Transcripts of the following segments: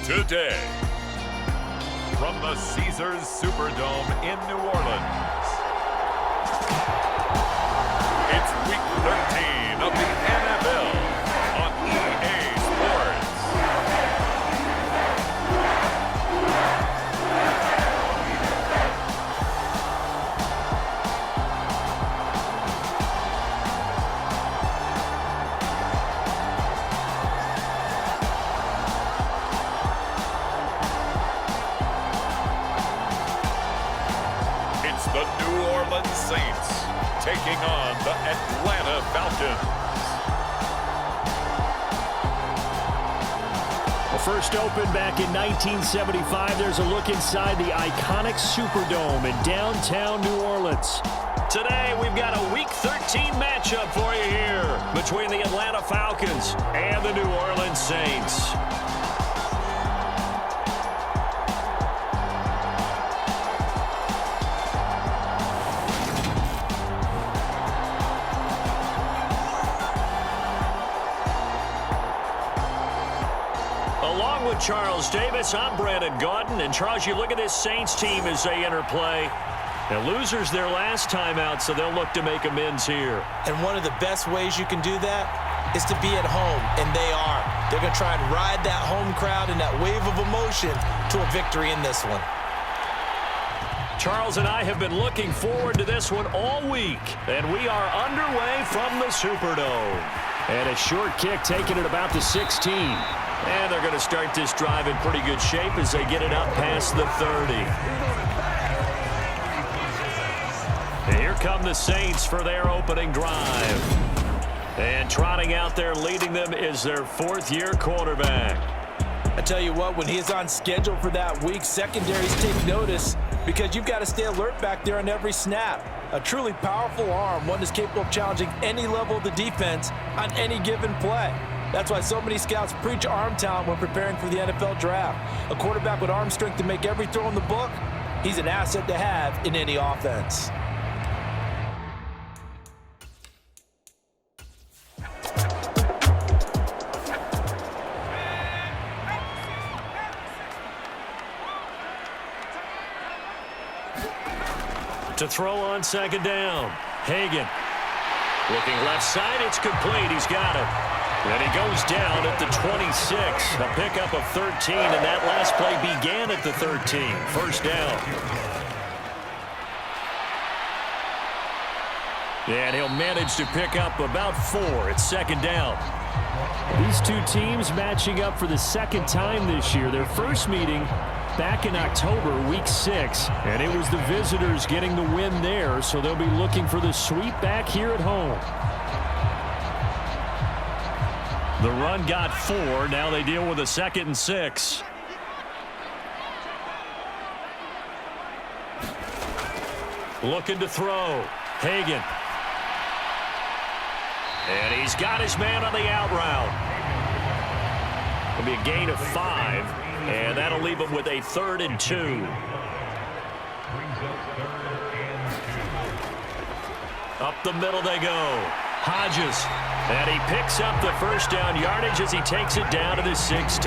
Today, from the Caesars Superdome in New Orleans, it's Week 13 of the NFL on EA Sports. It's the New Orleans Saints taking on the Atlanta Falcons. Well, first opened back in 1975, there's a look inside the iconic Superdome in downtown New Orleans. Today, we've got a Week 13 matchup for you here between the Atlanta Falcons and the New Orleans Saints. Along with Charles Davis, I'm Brandon Gaudin. And Charles, you look at this Saints team as they interplay. Now, losers their last time out, so they'll look to make amends here. And one of the best ways you can do that is to be at home, and they are. They're going to try and ride that home crowd and that wave of emotion to a victory in this one. Charles and I have been looking forward to this one all week, and we are underway from the Superdome. And a short kick taken at about the 16. And they're going to start this drive in pretty good shape as they get it up past the 30. And here come the Saints for their opening drive. And trotting out there leading them is their fourth-year quarterback. I tell you what, when he is on schedule for that week, secondaries take notice because you've got to stay alert back there on every snap. A truly powerful arm, one that's capable of challenging any level of the defense on any given play. That's why so many scouts preach arm talent when preparing for the NFL draft. A quarterback with arm strength to make every throw in the book, he's an asset to have in any offense. To throw on second down. Hagan. Looking left side, it's complete. He's got it. And he goes down at the 26. A pickup of 13, and that last play began at the 13. First down. And he'll manage to pick up about 4 at second down. These two teams matching up for the second time this year. Their first meeting back in October, Week 6, and it was the visitors getting the win there, so they'll be looking for the sweep back here at home. The run got 4. Now they deal with a 2nd and 6. Looking to throw. Hagan. And he's got his man on the out route. It'll be a gain of 5, and that'll leave him with a 3rd and 2. Up the middle they go. Hodges. And he picks up the first down yardage as he takes it down to the 16.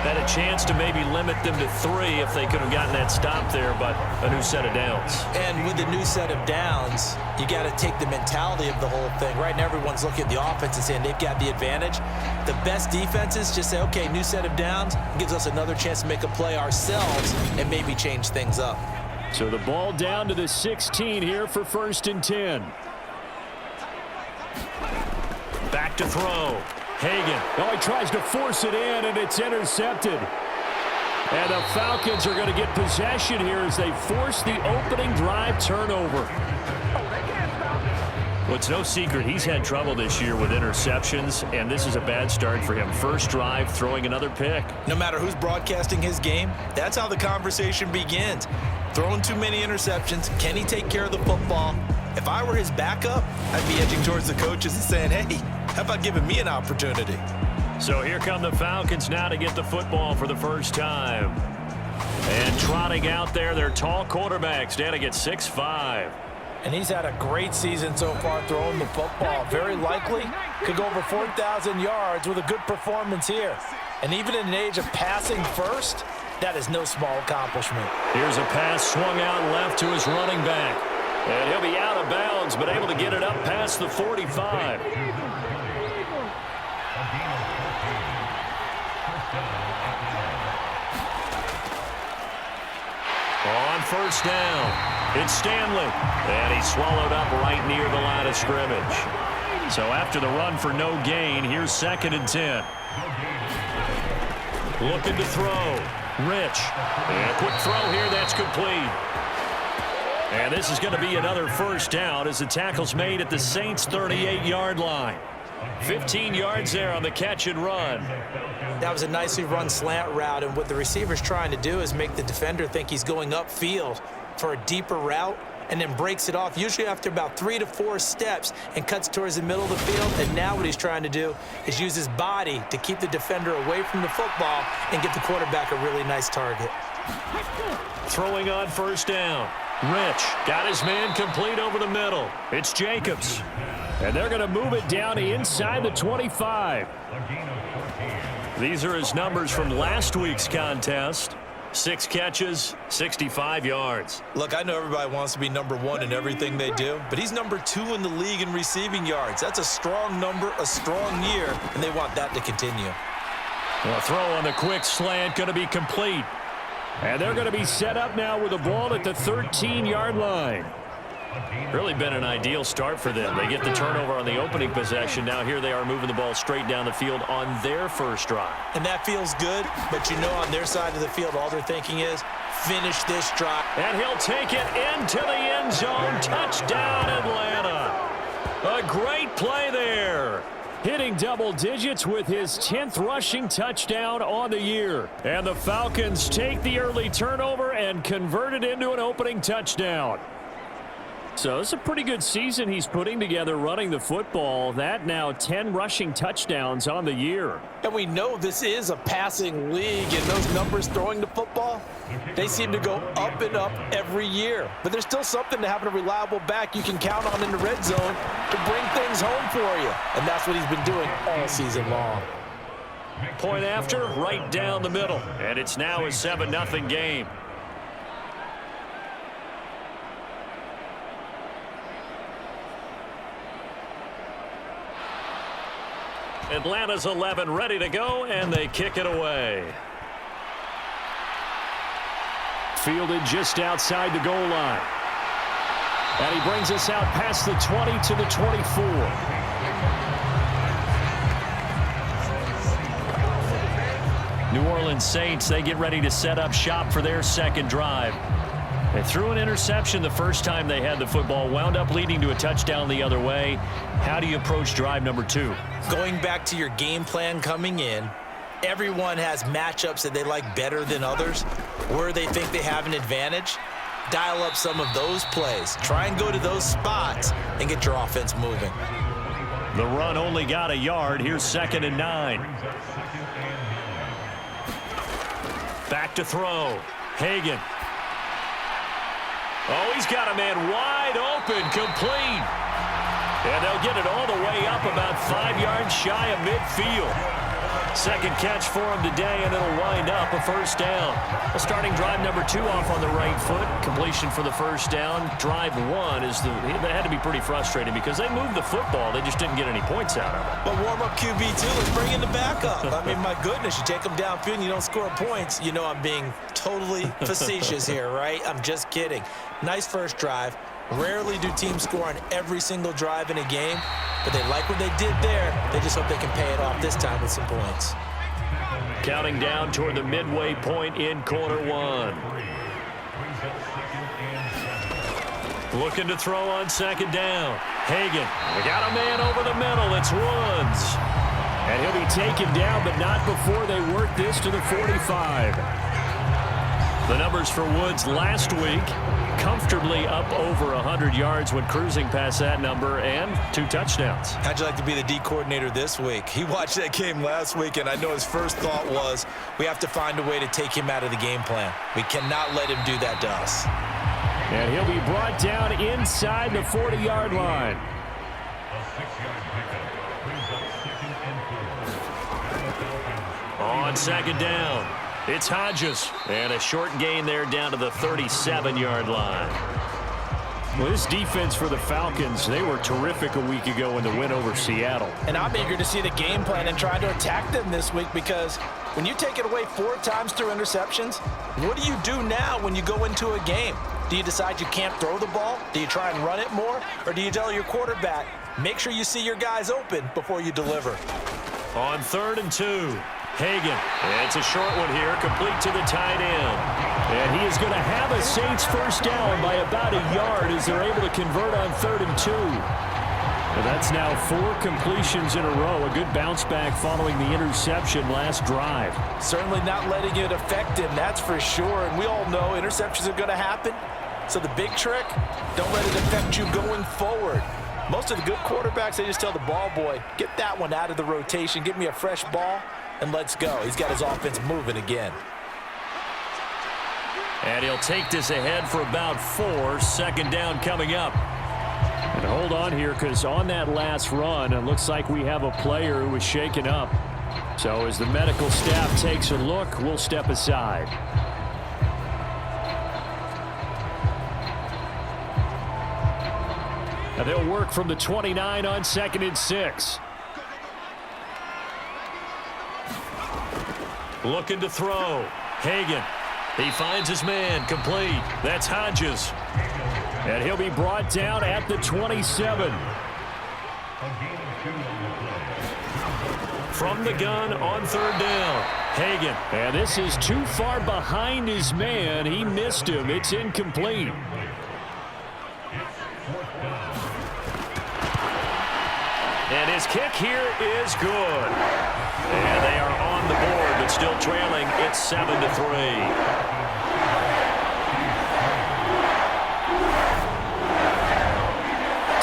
Had a chance to maybe limit them to 3 if they could have gotten that stop there, but a new set of downs. And with the new set of downs, you got to take the mentality of the whole thing. Right now, everyone's looking at the offense and saying they've got the advantage. The best defenses just say, okay, new set of downs, gives us another chance to make a play ourselves and maybe change things up. So the ball down to the 16 here for 1st and 10. Back to throw. Hagan. Oh, he tries to force it in, and it's intercepted. And the Falcons are going to get possession here as they force the opening drive turnover. Well, it's no secret he's had trouble this year with interceptions, and this is a bad start for him. First drive, throwing another pick. No matter who's broadcasting his game, that's how the conversation begins. Throwing too many interceptions, can he take care of the football? If I were his backup, I'd be edging towards the coaches and saying, hey, how about giving me an opportunity? So here come the Falcons now to get the football for the first time. And trotting out there, their tall quarterback standing at 6'5". And he's had a great season so far throwing the football. Very likely could go over 4,000 yards with a good performance here. And even in an age of passing first, that is no small accomplishment. Here's a pass swung out left to his running back. And he'll be out of bounds, but able to get it up past the 45. On first down, it's Stanley. And he's swallowed up right near the line of scrimmage. So after the run for no gain, here's 2nd and 10. Looking to throw. Rich. And a quick throw here, that's complete. And this is going to be another first down as the tackle's made at the Saints' 38-yard line. 15 yards there on the catch and run. That was a nicely run slant route, and what the receiver's trying to do is make the defender think he's going upfield for a deeper route and then breaks it off, usually after about 3 to 4 steps, and cuts towards the middle of the field. And now what he's trying to do is use his body to keep the defender away from the football and get the quarterback a really nice target. Throwing on first down. Rich got his man complete over the middle. It's Jacobs. And they're going to move it down inside the 25. These are his numbers from last week's contest. 6 catches, 65 yards. Look, I know everybody wants to be number 1 in everything they do, but he's number 2 in the league in receiving yards. That's a strong number, a strong year, and they want that to continue. The throw on the quick slant going to be complete. And they're going to be set up now with the ball at the 13-yard line. Really been an ideal start for them. They get the turnover on the opening possession. Now here they are moving the ball straight down the field on their first drive. And that feels good, but you know on their side of the field all they're thinking is finish this drive. And he'll take it into the end zone. Touchdown, Atlanta. A great play there. Hitting double digits with his 10th rushing touchdown on the year. And the Falcons take the early turnover and convert it into an opening touchdown. So it's a pretty good season he's putting together running the football. That now 10 rushing touchdowns on the year. And we know this is a passing league, and those numbers throwing the football, they seem to go up and up every year. But there's still something to having a reliable back you can count on in the red zone to bring things home for you. And that's what he's been doing all season long. Point after, right down the middle. And it's now a 7-0 game. Atlanta's 11 ready to go, and they kick it away. Fielded just outside the goal line. And he brings us out past the 20 to the 24. New Orleans Saints, they get ready to set up shop for their second drive. They threw an interception the first time they had the football, wound up leading to a touchdown the other way. How do you approach drive number 2? Going back to your game plan coming in, everyone has matchups that they like better than others, where they think they have an advantage. Dial up some of those plays. Try and go to those spots and get your offense moving. The run only got a yard. Here's 2nd and 9. Back to throw. Hagan. Oh, he's got a man wide open, complete. And they'll get it all the way up about 5 yards shy of midfield. Second catch for him today, and it'll wind up a first down. Well, starting drive number 2 off on the right foot. Completion for the first down. Drive 1 is that had to be pretty frustrating because they moved the football. They just didn't get any points out of it. But warm-up QB2, let's bring in the backup. I mean, my goodness, you take them downfield and you don't score points. You know I'm being totally facetious here, right? I'm just kidding. Nice first drive. Rarely do teams score on every single drive in a game, but they like what they did there. They just hope they can pay it off this time with some points. Counting down toward the midway point in quarter 1. Looking to throw on second down. Hagan, we got a man over the middle. It's Woods. And he'll be taken down, but not before they work this to the 45. The numbers for Woods last week, comfortably up over 100 yards when cruising past that number, and 2 touchdowns. How'd you like to be the D coordinator this week? He watched that game last week, and I know his first thought was, we have to find a way to take him out of the game plan. We cannot let him do that to us. And he'll be brought down inside the 40-yard line. On On second down, it's Hodges. And a short gain there down to the 37-yard line. Well, this defense for the Falcons, they were terrific a week ago in the win over Seattle. And I'm eager to see the game plan and try to attack them this week, because when you take it away 4 times through interceptions, what do you do now when you go into a game? Do you decide you can't throw the ball? Do you try and run it more? Or do you tell your quarterback, make sure you see your guys open before you deliver? On 3rd and 2. Hagan. It's a short one here, complete to the tight end. And he is going to have a Saints first down by about a yard as they're able to convert on 3rd and 2. Well, that's now 4 completions in a row. A good bounce back following the interception last drive. Certainly not letting it affect him, that's for sure. And we all know interceptions are going to happen. So the big trick, don't let it affect you going forward. Most of the good quarterbacks, they just tell the ball boy, get that one out of the rotation, give me a fresh ball, and let's go. He's got his offense moving again. And he'll take this ahead for about 4. Second down coming up. And hold on here, because on that last run, it looks like we have a player who was shaken up. So as the medical staff takes a look, we'll step aside. And they'll work from the 29 on 2nd and 6. Looking to throw. Hagan. He finds his man. Complete. That's Hodges. And he'll be brought down at the 27. From the gun on 3rd down. Hagan. And this is too far behind his man. He missed him. It's incomplete. And his kick here is good. And they are on the board, but still trailing. It's 7-3.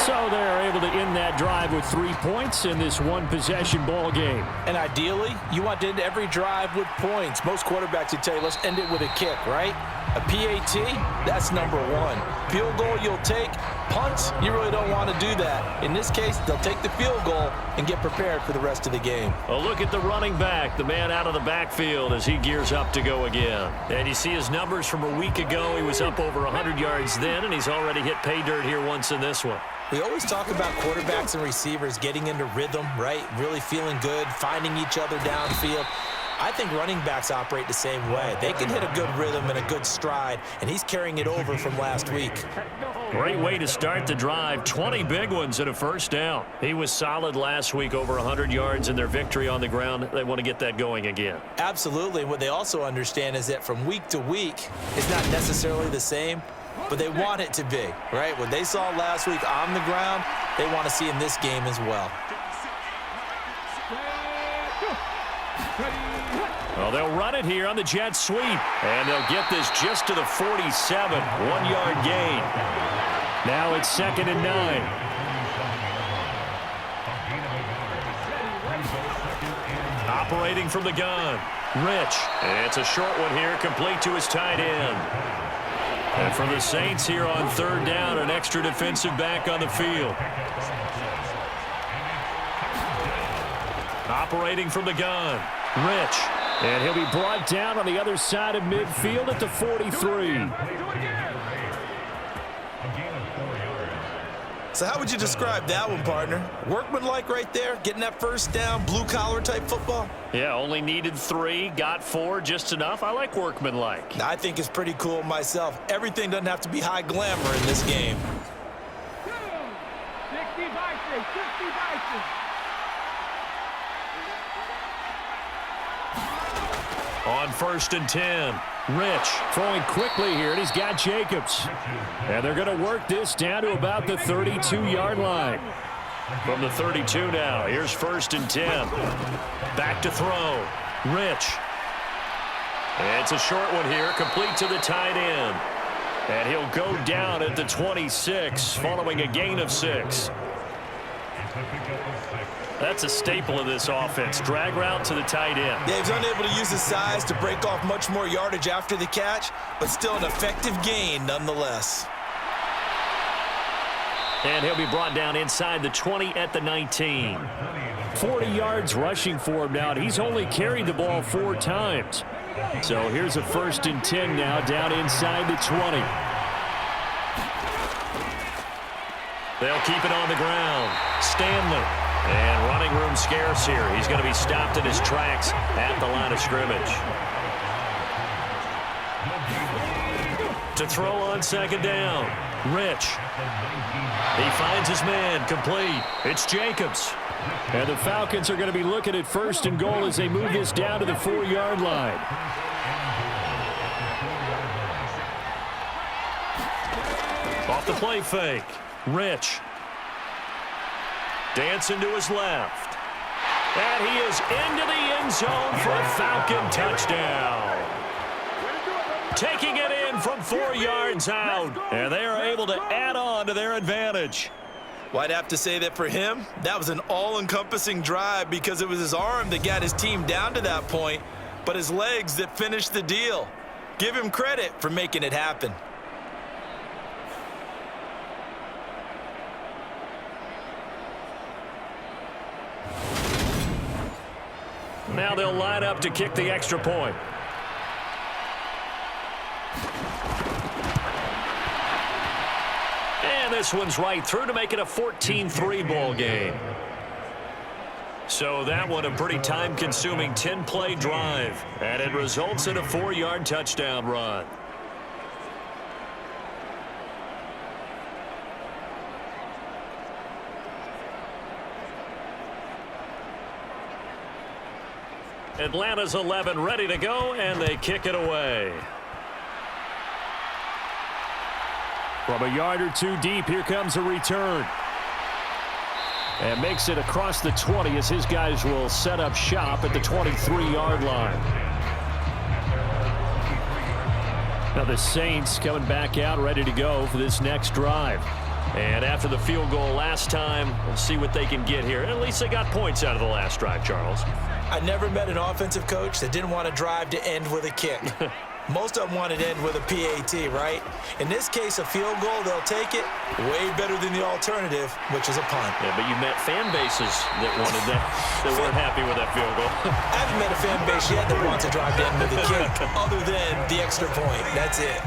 So they're able to end that drive with 3 points in this one-possession ball game. And ideally, you want to end every drive with points. Most quarterbacks would tell you, let's end it with a kick, right? A PAT, that's number 1. Field goal you'll take. Punts, you really don't want to do that. In this case, they'll take the field goal and get prepared for the rest of the game. A look at the running back, the man out of the backfield as he gears up to go again. And you see his numbers from a week ago. He was up over 100 yards then, and he's already hit pay dirt here once in this one. We always talk about quarterbacks and receivers getting into rhythm, right? Really feeling good, finding each other downfield. I think running backs operate the same way. They can hit a good rhythm and a good stride, and he's carrying it over from last week. Great way to start the drive. 20 big ones and a first down. He was solid last week, over 100 yards in their victory on the ground. They want to get that going again. Absolutely. What they also understand is that from week to week, it's not necessarily the same, but they want it to be, right? What they saw last week on the ground, they want to see in this game as well. Well, they'll run it here on the jet sweep, and they'll get this just to the 47. 1-yard gain. Now it's 2nd and 9. Operating from the gun. Rich. And it's a short one here, complete to his tight end. And for the Saints here on 3rd down, an extra defensive back on the field. Operating from the gun. Rich. And he'll be brought down on the other side of midfield at the 43. So how would you describe that one, partner? Workmanlike right there, getting that first down, blue-collar type football? Yeah, only needed 3, got 4, just enough. I like workmanlike. I think it's pretty cool myself. Everything doesn't have to be high glamour in this game. 60 Vikings, 60 Vikings. On 1st and 10, Rich throwing quickly here, and he's got Jacobs. And they're going to work this down to about the 32-yard line. From the 32 now, here's 1st and 10. Back to throw. Rich. And it's a short one here, complete to the tight end. And he'll go down at the 26, following a gain of 6. That's a staple of this offense. Drag route to the tight end. Yeah, he's unable to use his size to break off much more yardage after the catch, but still an effective gain nonetheless. And he'll be brought down inside the 20 at the 19. 40 yards rushing for him now, and he's only carried the ball 4 times. So here's a 1st and 10 now, down inside the 20. They'll keep it on the ground. Stanley. And running room scarce here. He's going to be stopped in his tracks at the line of scrimmage. To throw on 2nd down. Rich. He finds his man. Complete. It's Jacobs. And the Falcons are going to be looking at 1st and goal as they move this down to the 4-yard line. Off the play fake. Rich. Dancing to his left. And he is into the end zone for a Falcon touchdown. Taking it in from 4 yards out. And they are able to add on to their advantage. Well, I'd have to say that for him, that was an all-encompassing drive because it was his arm that got his team down to that point, but his legs that finished the deal. Give him credit for making it happen. Now they'll line up to kick the extra point. And this one's right through to make it a 14-3 ball game. So that one a pretty time-consuming 10-play drive. And it results in a 4-yard touchdown run. Atlanta's 11 ready to go, and they kick it away. From a yard or two deep, here comes a return. And makes it across the 20 as his guys will set up shop at the 23-yard line. Now the Saints coming back out ready to go for this next drive. And after the field goal last time, we'll see what they can get here. At least they got points out of the last drive, Charles. I never met an offensive coach that didn't want to drive to end with a kick. Most of them wanted to end with a PAT, right? In this case, a field goal, they'll take it way better than the alternative, which is a punt. Yeah, but you met fan bases that wanted that, that weren't happy with that field goal. I haven't met a fan base yet that wants to drive to end with a kick other than the extra point. That's it.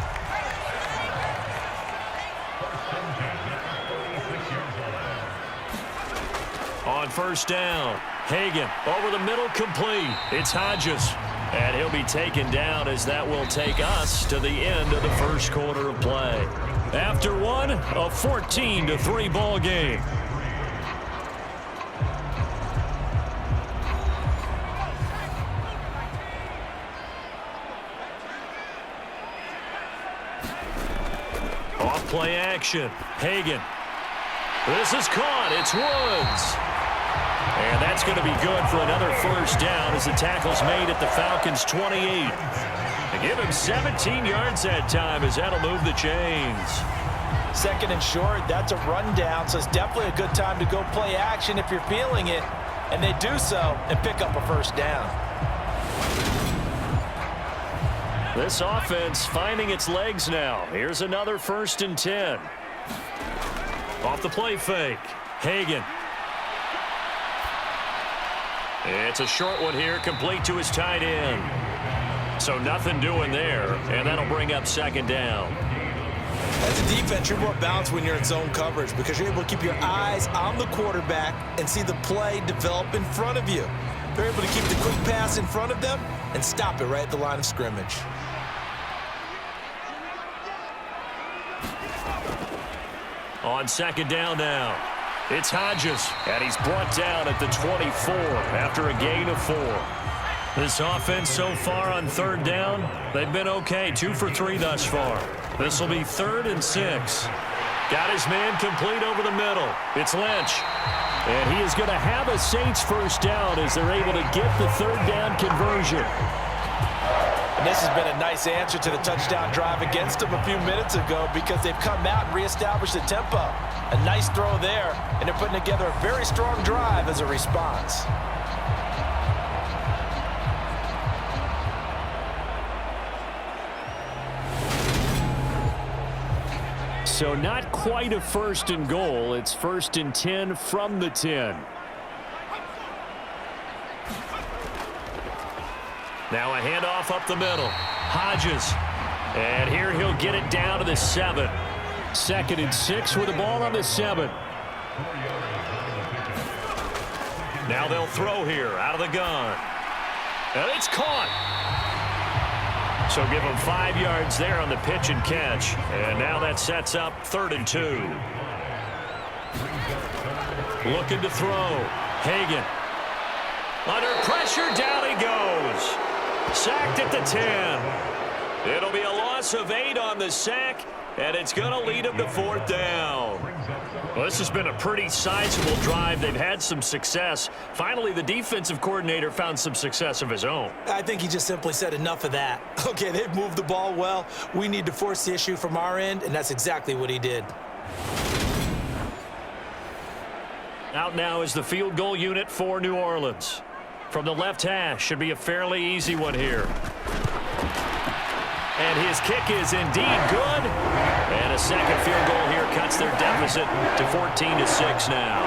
On 1st down, Hagan over the middle, complete. It's Hodges. And he'll be taken down as that will take us to the end of the 1st quarter of play. After one, a 14-3 ball game. Off play action. Hagan. This is caught. It's Woods. And that's going to be good for another 1st down as the tackle's made at the Falcons' 28. They give him 17 yards that time as that'll move the chains. 2nd and short, that's a rundown, so it's definitely a good time to go play action if you're feeling it. And they do so and pick up a 1st down. This offense finding its legs now. Here's another 1st and 10. Off the play fake. Hagan. It's a short one here, complete to his tight end. So nothing doing there, and that'll bring up 2nd down. As a defense, you're more balanced when you're in zone coverage because you're able to keep your eyes on the quarterback and see the play develop in front of you. They're able to keep the quick pass in front of them and stop it right at the line of scrimmage. On 2nd down now. It's Hodges, and he's brought down at the 24 after a gain of 4. This offense so far on 3rd down, they've been okay, 2 for 3 thus far. This will be 3rd and 6. Got his man complete over the middle. It's Lynch. And he is going to have a Saints 1st down as they're able to get the 3rd down conversion. And this has been a nice answer to the touchdown drive against them a few minutes ago because they've come out and reestablished the tempo. A nice throw there, and they're putting together a very strong drive as a response. So not quite a 1st and goal. It's 1st and 10 from the 10. Now a handoff up the middle. Hodges. And here he'll get it down to the 7. 2nd and 6 with the ball on the 7. Now they'll throw here out of the gun. And it's caught. So give them 5 yards there on the pitch and catch. And now that sets up 3rd and 2. Looking to throw. Hagan. Under pressure, down he goes. Sacked at the 10. It'll be a loss of 8 on the sack, and it's going to lead him to 4th down. Well, this has been a pretty sizable drive. They've had some success. Finally, the defensive coordinator found some success of his own. I think he just simply said enough of that. Okay, they've moved the ball well. We need to force the issue from our end, and that's exactly what he did. Out now is the field goal unit for New Orleans. From the left hash, should be a fairly easy one here. And his kick is indeed good. And a second field goal here cuts their deficit to 14-6 now.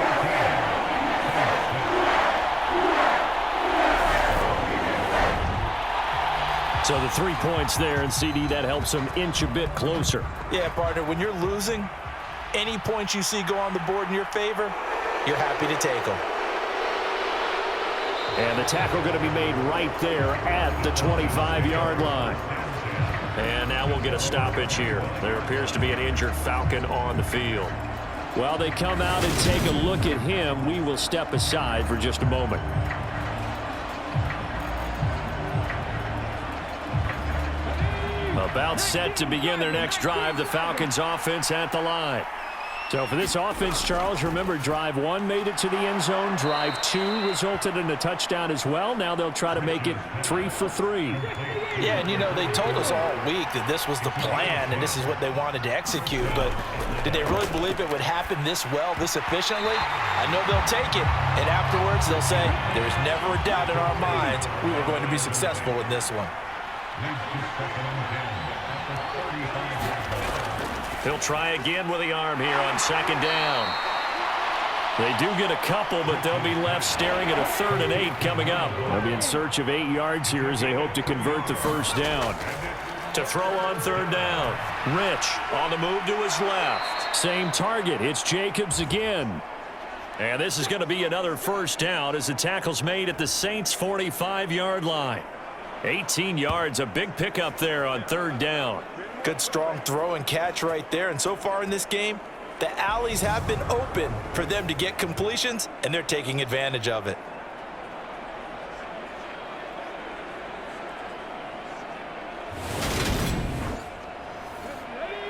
So the 3 points there, and CD, that helps them inch a bit closer. Yeah, partner, when you're losing, any points you see go on the board in your favor, you're happy to take them. And the tackle going to be made right there at the 25-yard line. And now we'll get a stoppage here. There appears to be an injured Falcon on the field. While they come out and take a look at him, we will step aside for just a moment. About set to begin their next drive, the Falcons offense at the line. So for this offense, Charles, remember drive 1 made it to the end zone. Drive 2 resulted in a touchdown as well. Now they'll try to make it 3 for 3. Yeah, and you know, they told us all week that this was the plan and this is what they wanted to execute. But did they really believe it would happen this well, this efficiently? I know they'll take it. And afterwards, they'll say, there's never a doubt in our minds we were going to be successful in this one. He'll try again with the arm here on 2nd down. They do get a couple, but they'll be left staring at a 3rd and 8 coming up. They'll be in search of 8 yards here as they hope to convert the first down. To throw on 3rd down. Rich on the move to his left. Same target. It's Jacobs again. And this is going to be another first down as the tackle's made at the Saints' 45-yard line. 18 yards, a big pickup there on 3rd down. Good strong throw and catch right there. And so far in this game, the alleys have been open for them to get completions, and they're taking advantage of it.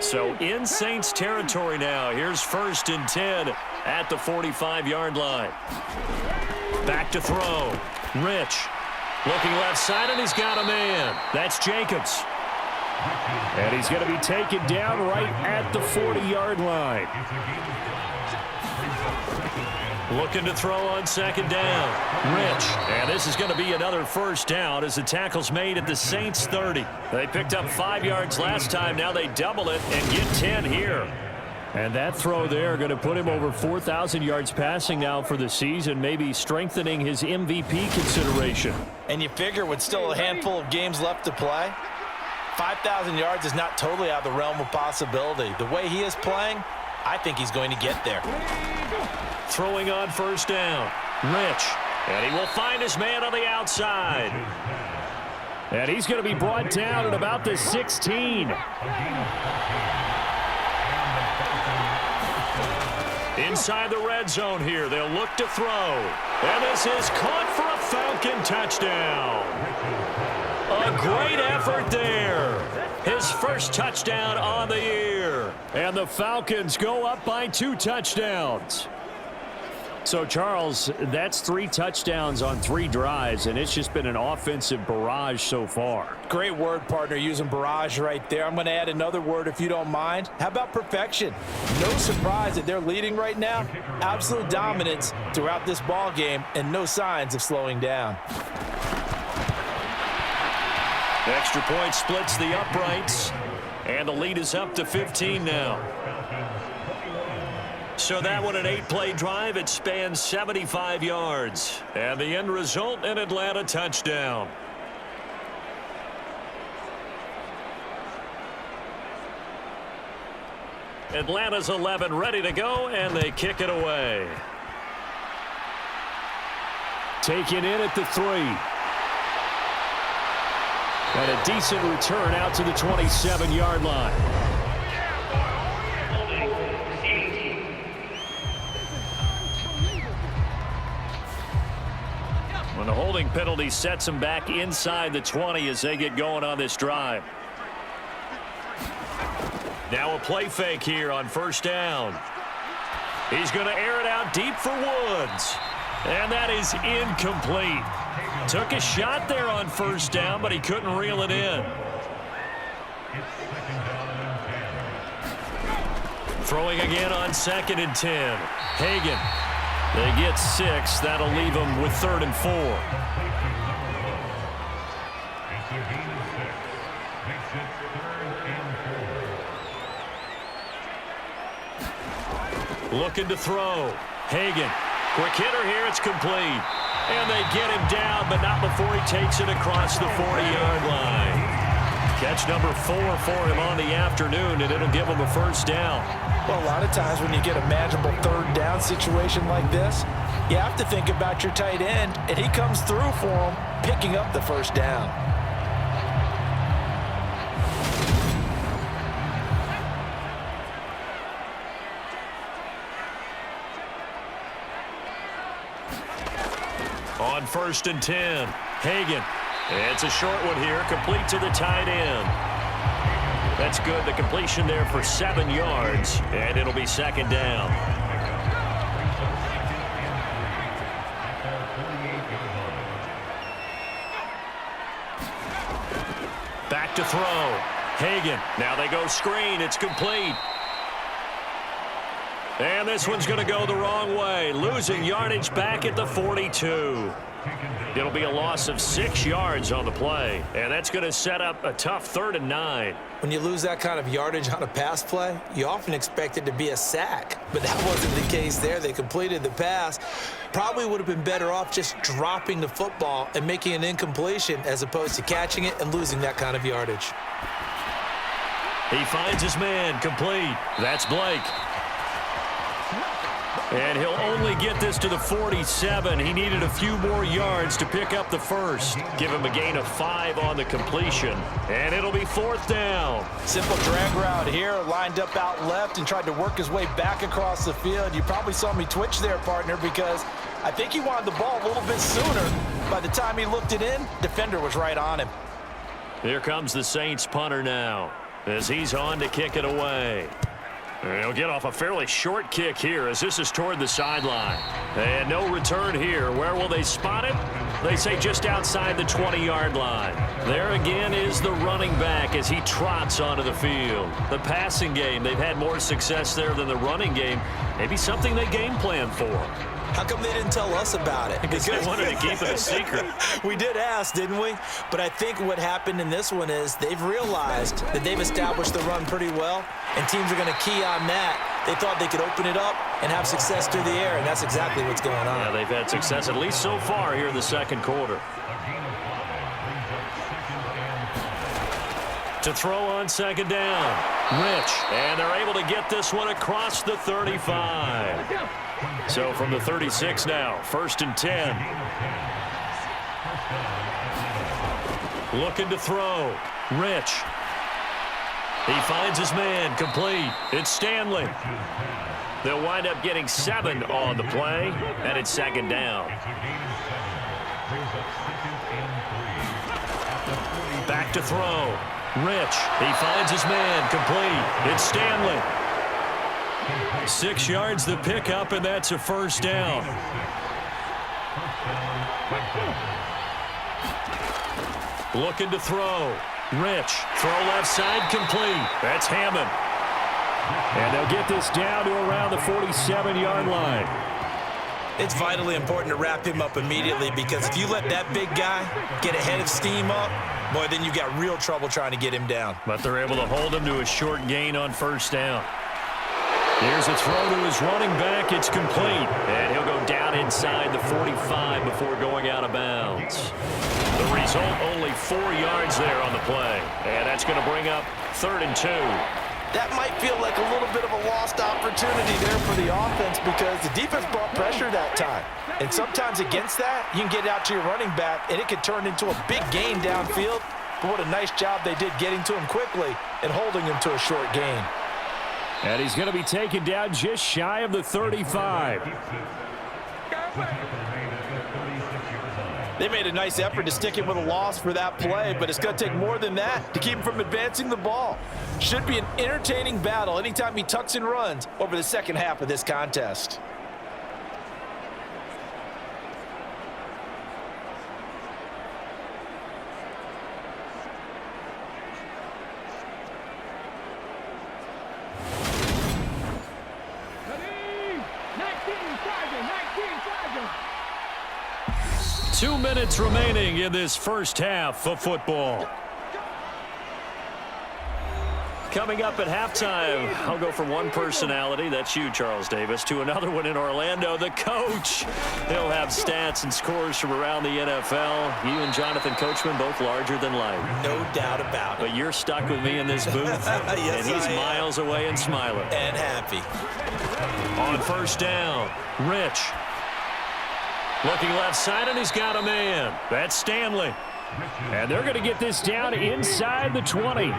So in Saints territory now. Here's 1st and 10 at the 45-yard line. Back to throw. Rich looking left side, and he's got a man. That's Jacobs. And he's going to be taken down right at the 40-yard line. Looking to throw on 2nd down. Rich. And this is going to be another first down as the tackle's made at the Saints' 30. They picked up 5 yards last time. Now they double it and get 10 here. And that throw there going to put him over 4,000 yards passing now for the season, maybe strengthening his MVP consideration. And you figure with still a handful of games left to play, 5,000 yards is not totally out of the realm of possibility. The way he is playing, I think he's going to get there. Throwing on 1st down. Rich. And he will find his man on the outside. And he's going to be brought down at about the 16. Inside the red zone here. They'll look to throw. And this is caught for a Falcon touchdown. A great effort there. His first touchdown on the year. And the Falcons go up by 2 touchdowns. So, Charles, that's 3 touchdowns on 3 drives, and it's just been an offensive barrage so far. Great word, partner, using barrage right there. I'm going to add another word if you don't mind. How about perfection? No surprise that they're leading right now. Absolute dominance throughout this ball game and no signs of slowing down. The extra point splits the uprights, and the lead is up to 15 now. So that one an 8-play drive. It spans 75 yards. And the end result, an Atlanta touchdown. Atlanta's 11 ready to go, and they kick it away. Taken in at the 3. And a decent return out to the 27-yard line. When the holding penalty sets them back inside the 20 as they get going on this drive. Now a play fake here on first down. He's going to air it out deep for Woods. And that is incomplete. Took a shot there on first down, but he couldn't reel it in. Throwing again on 2nd and 10. Hagan. They get 6. That'll leave them with 3rd and 4. Looking to throw. Hagan. Quick hitter here. It's complete. And they get him down, but not before he takes it across the 40-yard line. Catch number 4 for him on the afternoon, and it'll give him a first down. Well, a lot of times when you get a manageable 3rd down situation like this, you have to think about your tight end, and he comes through for him, picking up the first down. On 1st and 10, Hagan. It's a short one here, complete to the tight end. That's good. The completion there for 7 yards, and it'll be 2nd down. Back to throw. Hagan. Now they go screen. It's complete. And this one's going to go the wrong way. Losing yardage back at the 42. It'll be a loss of 6 yards on the play. And that's going to set up a tough 3rd and 9. When you lose that kind of yardage on a pass play, you often expect it to be a sack. But that wasn't the case there. They completed the pass. Probably would have been better off just dropping the football and making an incompletion as opposed to catching it and losing that kind of yardage. He finds his man complete. That's Blake. And he'll only get this to the 47. He needed a few more yards to pick up the first. Give him a gain of 5 on the completion. And it'll be 4th down. Simple drag route here, lined up out left and tried to work his way back across the field. You probably saw me twitch there, partner, because I think he wanted the ball a little bit sooner. By the time he looked it in, defender was right on him. Here comes the Saints punter now as he's on to kick it away. He'll get off a fairly short kick here as this is toward the sideline. And no return here. Where will they spot it? They say just outside the 20-yard line. There again is the running back as he trots onto the field. The passing game, they've had more success there than the running game. Maybe something they game plan for. How come they didn't tell us about it? Because they wanted to keep it a secret. We did ask, didn't we? But I think what happened in this one is they've realized that they've established the run pretty well, and teams are going to key on that. They thought they could open it up and have success through the air, and that's exactly what's going on. Yeah, they've had success at least so far here in the second quarter. To throw on 2nd down. Rich, and they're able to get this one across the 35. So from the 36 now, 1st and 10. Looking to throw. Rich. He finds his man complete. It's Stanley. They'll wind up getting 7 on the play, and it's 2nd down. Back to throw. Rich. He finds his man complete. It's Stanley. 6 yards the pickup, and that's a first down. Looking to throw. Rich. Throw left side complete. That's Hammond. And they'll get this down to around the 47-yard line. It's vitally important to wrap him up immediately because if you let that big guy get ahead of steam up, boy, then you've got real trouble trying to get him down. But they're able to hold him to a short gain on first down. Here's a throw to his running back. It's complete. And he'll go down inside the 45 before going out of bounds. The result, only 4 yards there on the play. And that's going to bring up 3rd and 2. that might feel like a little bit of a lost opportunity there for the offense because the defense brought pressure that time. And sometimes against that, you can get out to your running back, and it could turn into a big gain downfield. But what a nice job they did getting to him quickly and holding him to a short gain. And he's going to be taken down just shy of the 35. They made a nice effort to stick him with a loss for that play, but it's going to take more than that to keep him from advancing the ball. Should be an entertaining battle anytime he tucks and runs over the second half of this contest. Ready? 19 charges, 19 charges. 2 minutes remaining in this first half of football. Coming up at halftime, I'll go from one personality, that's you, Charles Davis, to another one in Orlando, the coach. He'll have stats and scores from around the NFL. You and Jonathan Coachman, both larger than life. No doubt about it. But you're stuck with me in this booth, Yes, and he's I am. miles away and smiling. And happy. On first down, Rich. Looking left side, and he's got a man. That's Stanley. And they're going to get this down inside the 20.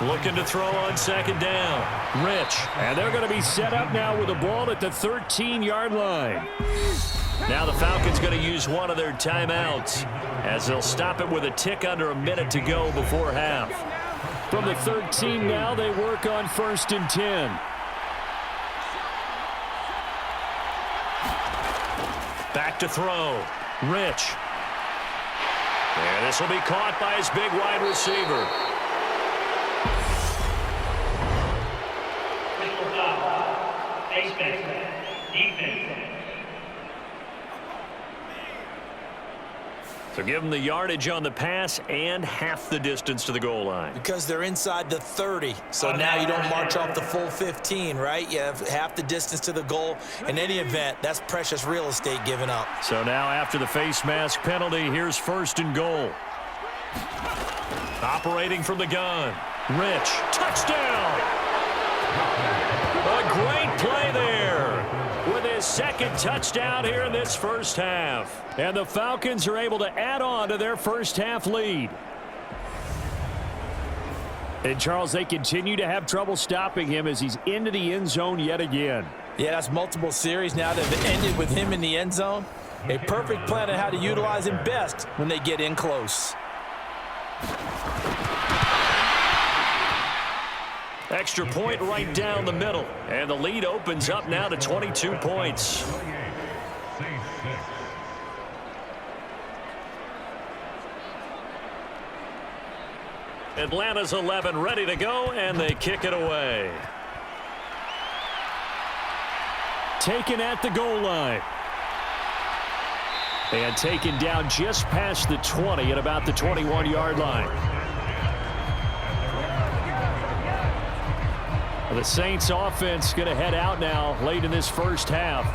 Looking to throw on second down. Rich. And they're going to be set up now with the ball at the 13-yard line. Now the Falcons going to use one of their timeouts as they'll stop it with a tick under a minute to go before half. From the 13 now, they work on 1st and 10. Back to throw. Rich. And this will be caught by his big wide receiver. So give them the yardage on the pass and half the distance to the goal line. Because they're inside the 30, so now you don't march off the full 15, right? You have half the distance to the goal. In any event, that's precious real estate given up. So now after the face mask penalty, here's 1st and goal. Operating from the gun. Rich. Touchdown! A great play there with his second touchdown here in this first half. And the Falcons are able to add on to their first half lead. And, Charles, they continue to have trouble stopping him as he's into the end zone yet again. Yeah, that's multiple series now that have ended with him in the end zone. A perfect plan on how to utilize him best when they get in close. Extra point right down the middle. And the lead opens up now to 22 points. Atlanta's 11 ready to go, and they kick it away. Taken at the goal line. And taken down just past the 20 at about the 21-yard line. The Saints offense going to head out now late in this first half.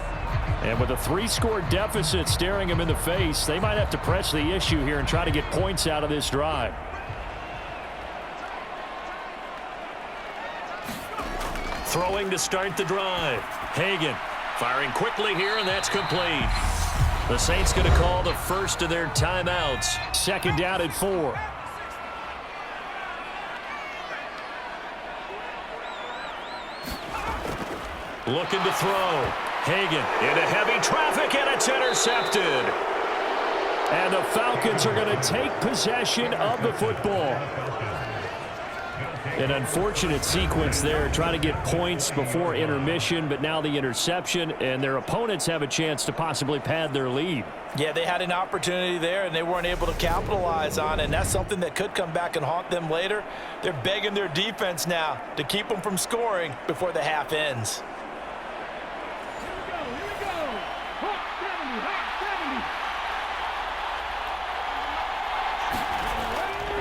And with a 3-score deficit staring them in the face, they might have to press the issue here and try to get points out of this drive. Throwing to start the drive. Hagan firing quickly here, and that's complete. The Saints going to call the first of their timeouts. 2nd down at 4. Looking to throw. Hagan into heavy traffic, and it's intercepted. And the Falcons are going to take possession of the football. An unfortunate sequence there, trying to get points before intermission, but now the interception, and their opponents have a chance to possibly pad their lead. Yeah, they had an opportunity there, and they weren't able to capitalize on it, and that's something that could come back and haunt them later. They're begging their defense now to keep them from scoring before the half ends. Here we go. Hawk 70, Hawk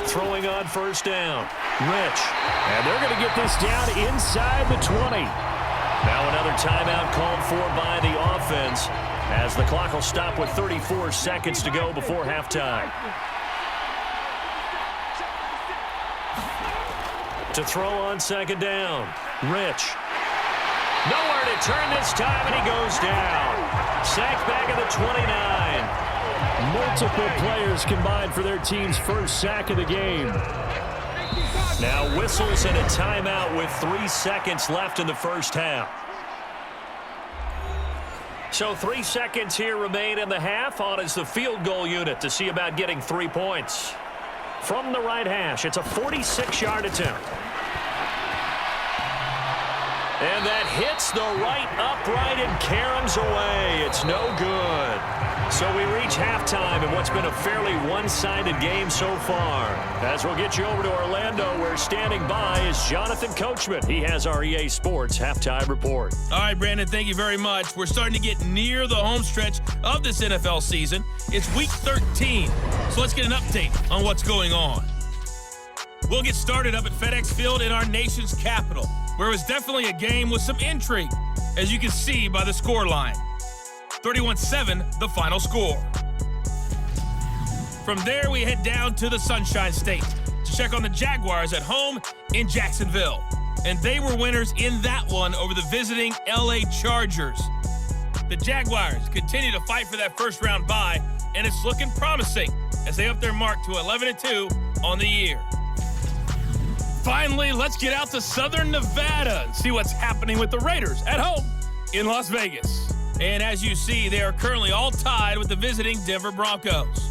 70. Throwing on 1st down. Rich. And they're going to get this down inside the 20. Now another timeout called for by the offense as the clock will stop with 34 seconds to go before halftime. To throw on second down. Rich. Nowhere to turn this time, and he goes down. Sacked back at the 29. Multiple players combined for their team's first sack of the game. Now whistles and a timeout with 3 seconds left in the first half. So 3 seconds here remain in the half. On is the field goal unit to see about getting 3 points. From the right hash, it's a 46-yard attempt. And that hits the right upright and caroms away. It's no good. So we reach halftime in what's been a fairly one-sided game so far. As we'll get you over to Orlando, where standing by is Jonathan Coachman. He has our EA Sports halftime report. All right, Brandon, thank you very much. We're starting to get near the home stretch of this NFL season. It's week 13, so let's get an update on what's going on. We'll get started up at FedEx Field in our nation's capital, where it was definitely a game with some intrigue, as you can see by the score line. 31-7, the final score. From there, we head down to the Sunshine State to check on the Jaguars at home in Jacksonville. And they were winners in that one over the visiting LA Chargers. The Jaguars continue to fight for that first-round bye, and it's looking promising as they up their mark to 11-2 on the year. Finally, let's get out to Southern Nevada and see what's happening with the Raiders at home in Las Vegas. And as you see, they are currently all tied with the visiting Denver Broncos.